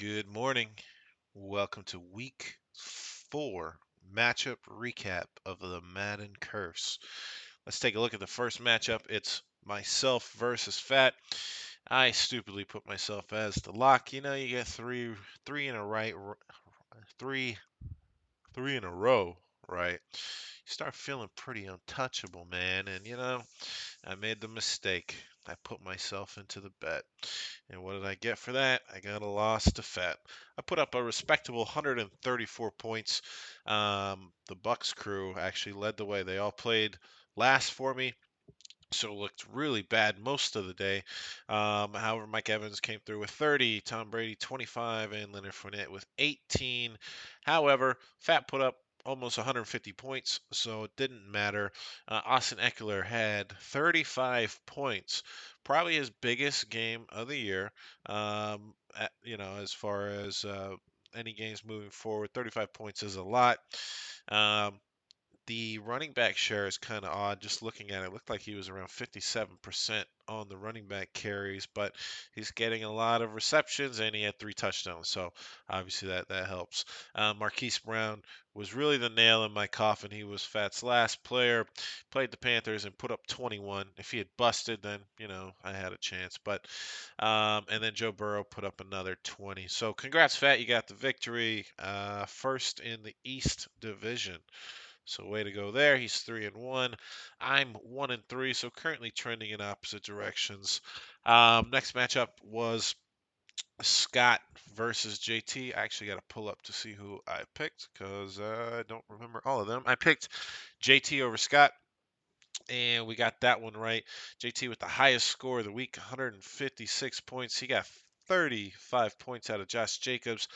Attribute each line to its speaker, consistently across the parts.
Speaker 1: Good morning. Welcome to week 4 matchup recap of the Madden Curse. Let's take a look at the first matchup. It's myself versus Fat. I stupidly put myself as the lock. You get three in a three three in a row, right? You start feeling pretty untouchable, man. And I made the mistake. I put myself into the bet. And what did I get for that? I got a loss to Fat. I put up a respectable 134 points. The Bucks crew actually led the way. They all played last for me, so it looked really bad most of the day. However, Mike Evans came through with 30, Tom Brady 25, and Leonard Fournette with 18. However, Fat put up almost 150 points, so it didn't matter. Austin Eckler had 35 points, probably his biggest game of the year. As far as any games moving forward, 35 points is a lot. Um, the running back share is kind of odd. Just looking at it, looked like he was around 57% on the running back carries, but he's getting a lot of receptions and he had 3 touchdowns. So obviously that helps. Marquise Brown was really the nail in my coffin. He was Fat's last player, played the Panthers and put up 21. If he had busted, then I had a chance. But and then Joe Burrow put up another 20. So congrats, Fat. You got the victory. First in the East Division. So way to go there. He's 3-1. I'm 1-3, so currently trending in opposite directions. Next matchup was Scott versus JT. I actually got to pull up to see who I picked because I don't remember all of them. I picked JT over Scott, and we got that one right. JT with the highest score of the week, 156 points. He got 35 points out of Josh Jacobs,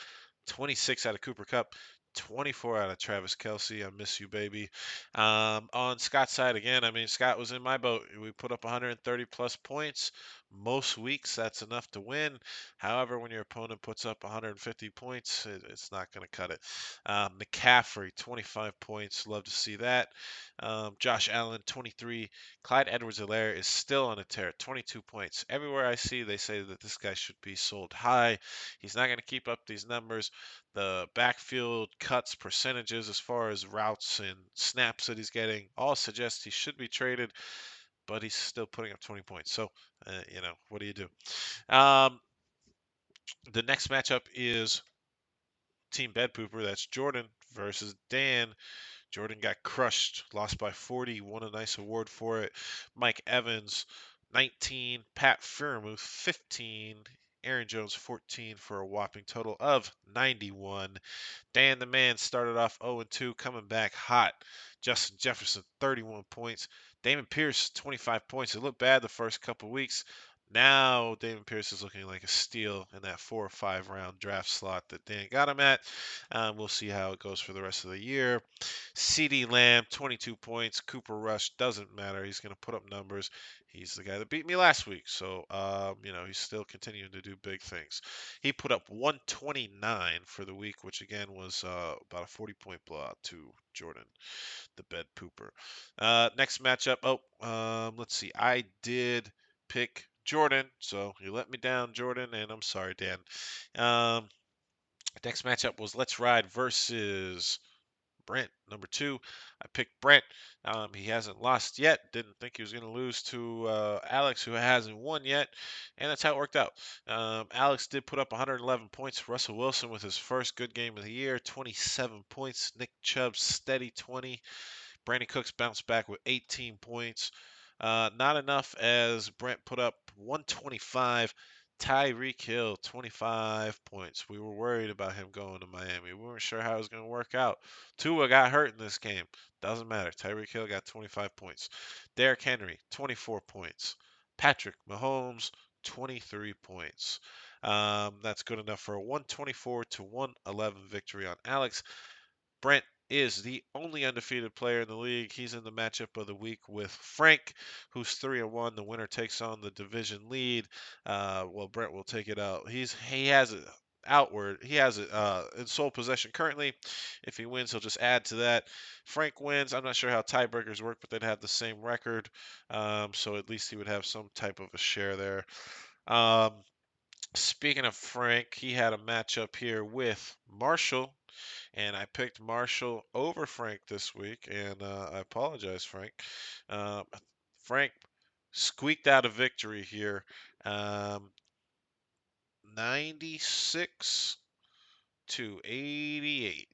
Speaker 1: 26 out of Cooper Kupp, 24 out of Travis Kelsey. I miss you, baby. On Scott's side again, I mean, Scott was in my boat. We put up 130 plus points. Most weeks, that's enough to win. However, when your opponent puts up 150 points, it's not going to cut it. McCaffrey, 25 points. Love to see that. Josh Allen, 23. Clyde Edwards-Helaire is still on a tear, 22 points. Everywhere I see, they say that this guy should be sold high. He's not going to keep up these numbers. The backfield cuts percentages as far as routes and snaps that he's getting all suggest he should be traded, but he's still putting up 20 points. So, what do you do? The next matchup is Team Bed Pooper. That's Jordan versus Dan. Jordan got crushed, lost by 40, won a nice award for it. Mike Evans, 19. Pat Freiermuth, 15. Aaron Jones, 14 for a whopping total of 91. Dan the Man started off 0-2, coming back hot. Justin Jefferson, 31 points. Damon Pierce, 25 points. It looked bad the first couple weeks. Now Damon Pierce is looking like a steal in that 4 or 5 round draft slot that Dan got him at. We'll see how it goes for the rest of the year. CeeDee Lamb, 22 points. Cooper Rush, doesn't matter. He's going to put up numbers. He's the guy that beat me last week. So, he's still continuing to do big things. He put up 129 for the week, which again was about a 40-point blowout to Jordan, the bed pooper. Next matchup. Let's see. I did pick Jordan, so you let me down, Jordan, and I'm sorry, Dan. Um, Next matchup was Let's Ride versus Brent, number 2. I picked Brent. He hasn't lost yet. Didn't think he was going to lose to Alex, who hasn't won yet. And that's how it worked out. Alex did put up 111 points. Russell Wilson with his first good game of the year, 27 points. Nick Chubb, steady 20. Brandon Cooks bounced back with 18 points. Not enough as Brent put up 125. Tyreek Hill, 25 points. We were worried about him going to Miami. We weren't sure how it was going to work out. Tua got hurt in this game. Doesn't matter. Tyreek Hill got 25 points. Derrick Henry, 24 points. Patrick Mahomes, 23 points. That's good enough for a 124 to 111 victory on Alex. Brent is the only undefeated player in the league. He's in the matchup of the week with Frank, who's 3-1. The winner takes on the division lead. Brent will take it out. He has it outward. He has it in sole possession currently. If he wins, he'll just add to that. Frank wins. I'm not sure how tiebreakers work, but they'd have the same record. So at least he would have some type of a share there. Um, Speaking of Frank, he had a matchup here with Marshall, and I picked Marshall over Frank this week, and I apologize, Frank. Uh, Frank squeaked out a victory here, um, 96 to 88.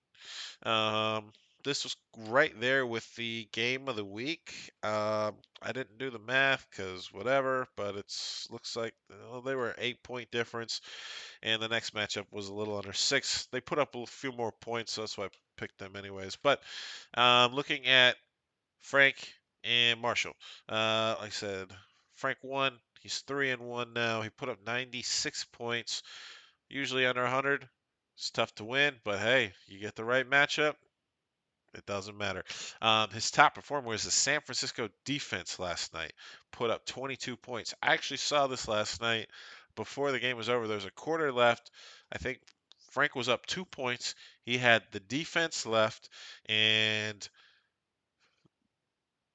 Speaker 1: Um, this was right there with the game of the week. I didn't do the math because whatever, but it's looks like they were 8 point difference, and the next matchup was a little under six. They put up a few more points, so that's why I picked them anyways. But looking at Frank and Marshall, like I said, Frank won. He's 3-1 now. He put up 96 points. Usually under 100, it's tough to win, but hey, you get the right matchup. It doesn't matter. His top performer was the San Francisco defense last night. Put up 22 points. I actually saw this last night before the game was over. There was a quarter left. I think Frank was up 2 points. He had the defense left, and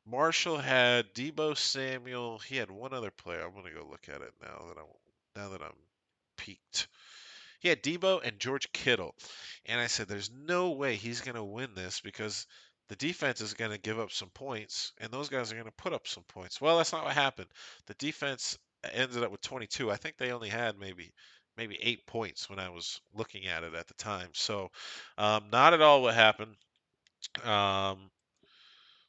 Speaker 1: Marshall had Debo Samuel. He had one other player. I'm gonna go look at it now that I'm peaked. He had Debo and George Kittle. And I said, there's no way he's going to win this because the defense is going to give up some points, and those guys are going to put up some points. Well, that's not what happened. The defense ended up with 22. I think they only had maybe 8 points when I was looking at it at the time. So, not at all what happened. Um,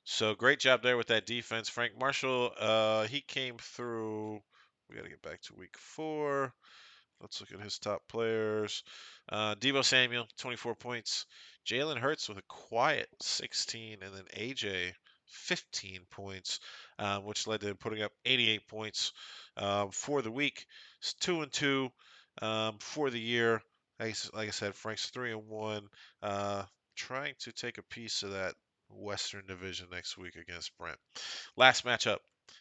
Speaker 1: so great job there with that defense. Frank Marshall, he came through. We got to get back to week 4. Let's look at his top players. Debo Samuel, 24 points. Jalen Hurts with a quiet 16, and then AJ, 15 points, which led to him putting up 88 points for the week. It's 2-2 for the year. Like I said, Frank's 3-1. Trying to take a piece of that Western Division next week against Brent. Last matchup.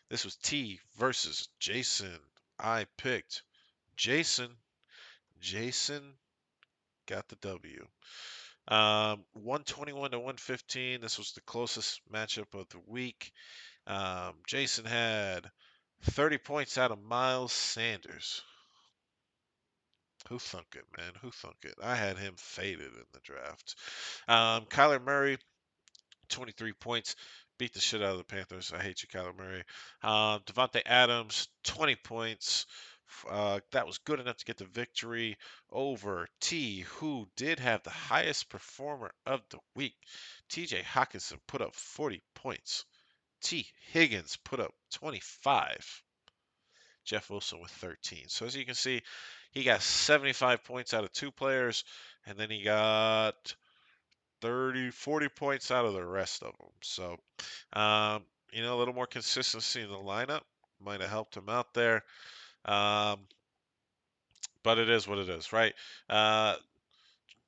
Speaker 1: This was T versus Jason. I picked Jason. Jason got the W. 121 to 115. This was the closest matchup of the week. Jason had 30 points out of Miles Sanders. Who thunk it, man? Who thunk it? I had him faded in the draft. Kyler Murray, 23 points. Beat the shit out of the Panthers. I hate you, Kyler Murray. Devontae Adams, 20 points. That was good enough to get the victory over T, who did have the highest performer of the week. TJ Hawkinson put up 40 points. T. Higgins put up 25. Jeff Wilson with 13. So as you can see, he got 75 points out of 2 players, and then he got 30, 40 points out of the rest of them. So, a little more consistency in the lineup might have helped him out there. But it is what it is, right?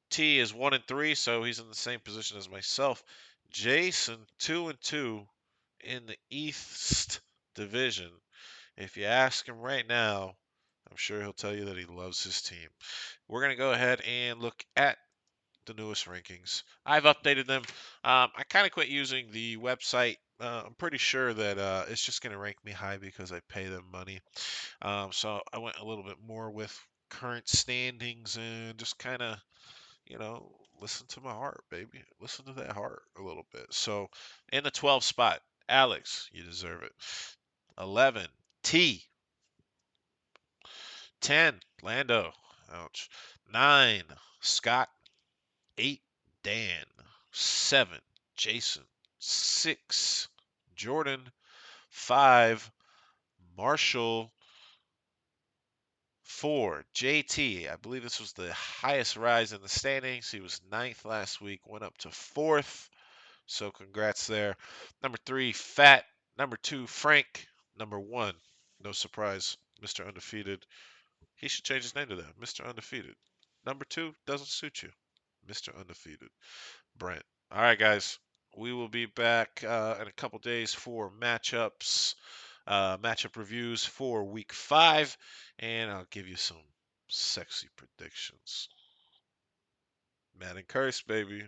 Speaker 1: T is 1-3, so he's in the same position as myself. Jason 2-2 in the East Division. If you ask him right now, I'm sure he'll tell you that he loves his team. We're gonna go ahead and look at the newest rankings. I've updated them. I kind of quit using the website. I'm pretty sure that it's just going to rank me high because I pay them money. So I went a little bit more with current standings and just kind of, listen to my heart, baby. Listen to that heart a little bit. So in the 12th spot, Alex, you deserve it. 11, T. 10, Lando. Ouch. 9, Scott. 8, Dan. 7, Jason. 6, Jordan. 5, Marshall. 4, JT. I believe this was the highest rise in the standings. He was ninth last week, went up to 4th. So congrats there. Number 3, Fat. Number 2, Frank. Number 1, no surprise, Mr. Undefeated. He should change his name to that, Mr. Undefeated. Number 2 doesn't suit you, Mr. Undefeated. Brent. All right, guys. We will be back in a couple days for matchup reviews for week 5, and I'll give you some sexy predictions. Madden Curse, baby.